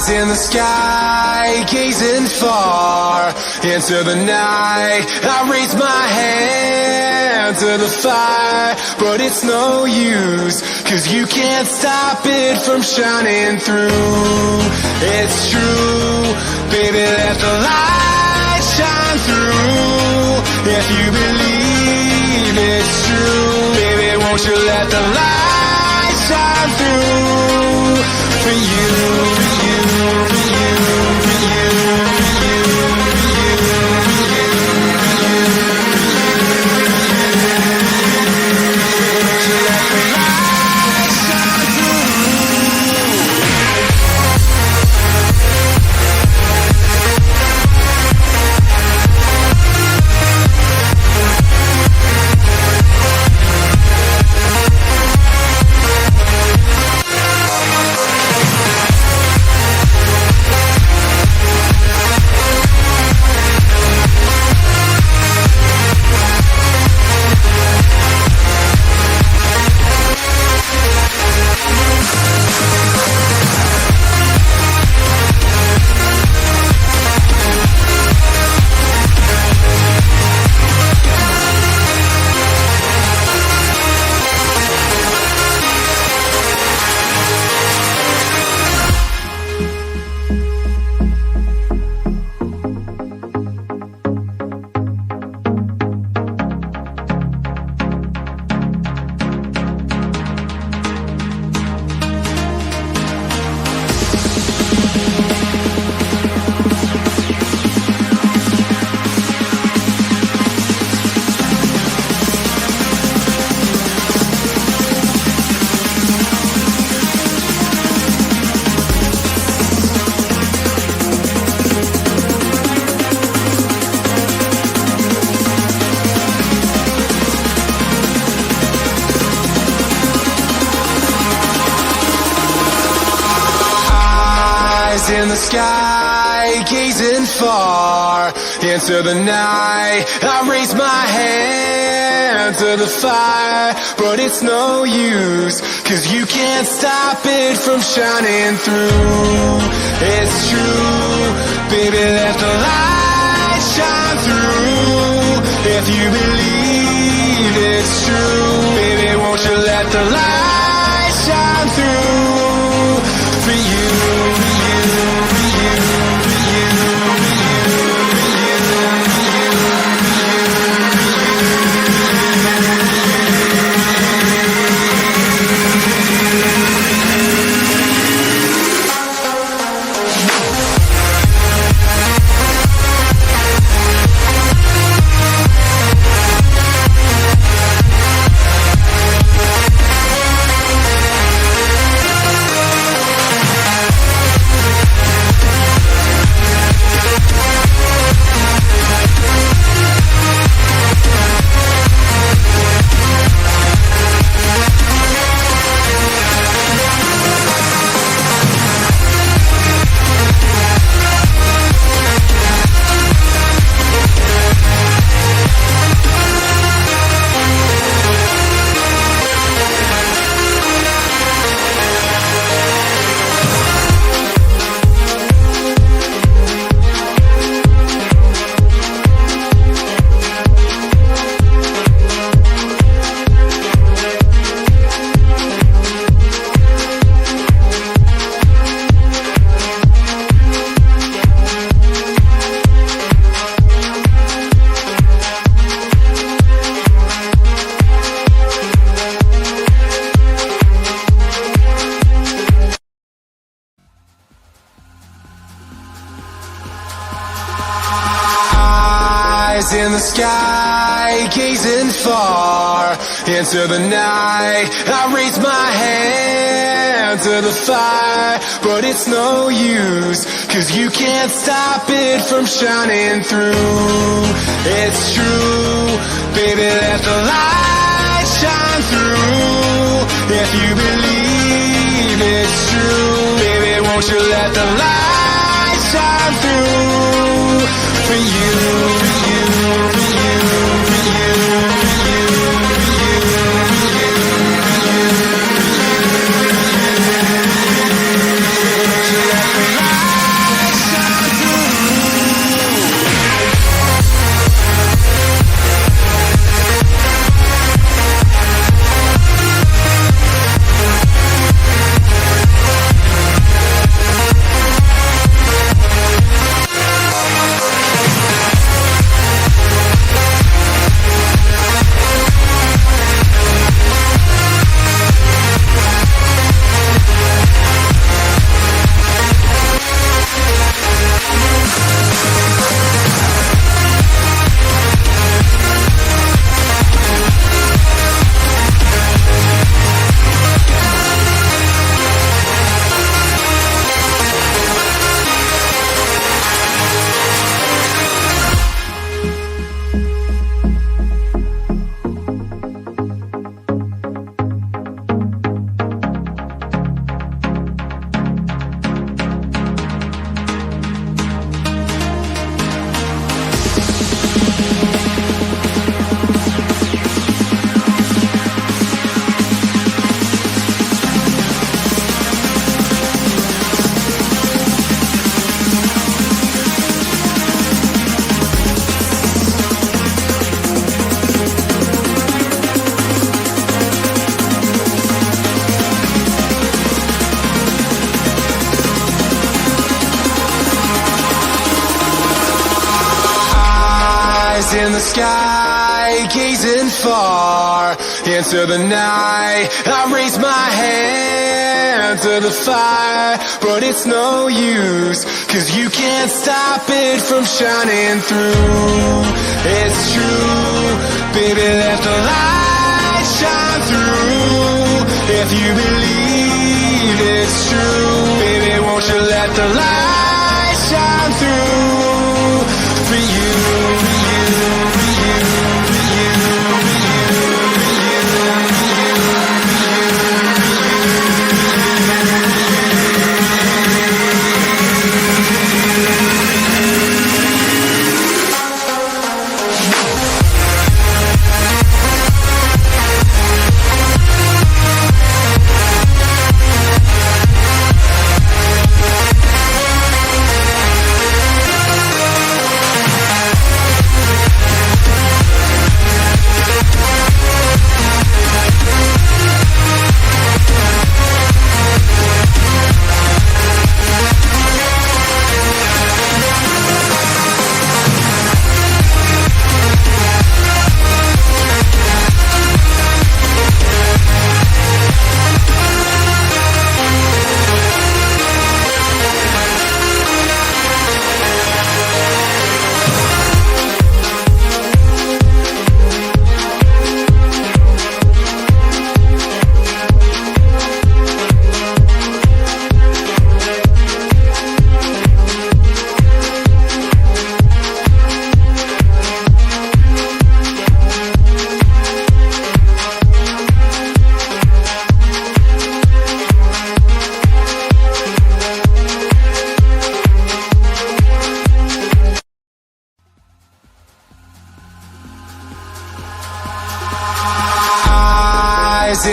In the sky, gazing far into the night, I raise my hand to the fire, but it's no use, 'cause you can't stop it from shining through. It's true, baby, let the light shine through. If you believe it's true, baby, won't you let the light shine through for you. In the sky, gazing far into the night, I raise my hand to the fire, but it's no use, 'cause you can't stop it from shining through. It's true, baby, let the light shine through. If you believe it's true, baby, won't you let the light shine through for you. In the sky, gazing far into the night, I raise my hand to the fire, but it's no use, 'cause you can't stop it from shining through. It's true, baby, let the light shine through. If you believe it's true, baby, won't you let the light shine through for you. Let the light in the sky, gazing far into the night. I raise my hand to the fire, but it's no use, 'cause you can't stop it from shining through. It's true, baby, let the light shine through. If you believe it's true, baby, won't you let the light shine through for you, for you, for you, for you, for you, for you,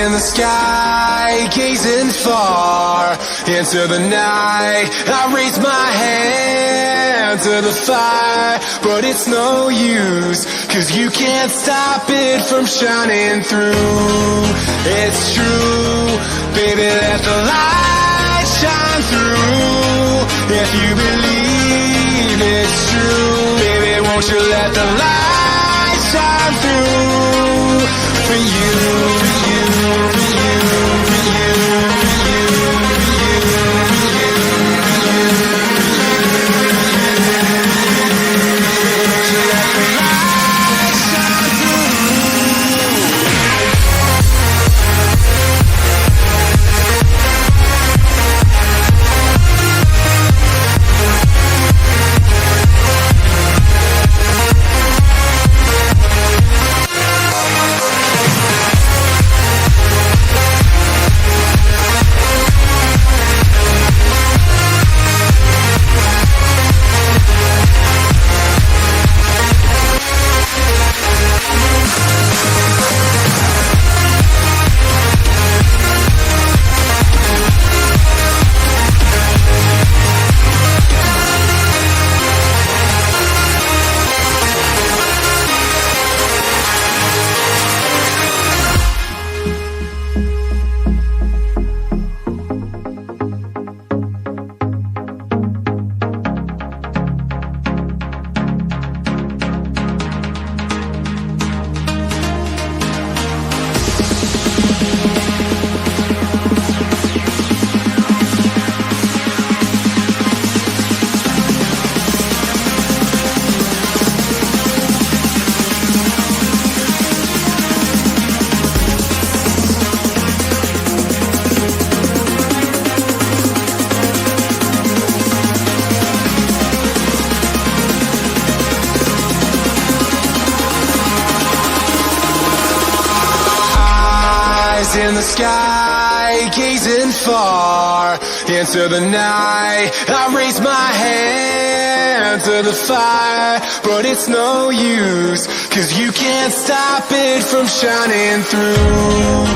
in the sky, gazing far into the night. I raise my hand to the fire, but it's no use, 'cause you can't stop it from shining through. It's true, baby, let the light shine through. If you believe it's true, baby, won't you let the light shine through for you, for you, for you, for you, for you, for you, for you, for you, so let the light shine through. In the sky, gazing far into the night. I raise my hand to the fire, but it's no use, 'cause you can't stop it from shining through.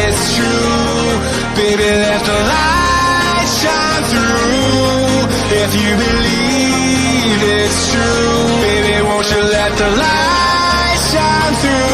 It's true, baby, let the light shine through. If you believe it's true, baby, won't you let the light shine through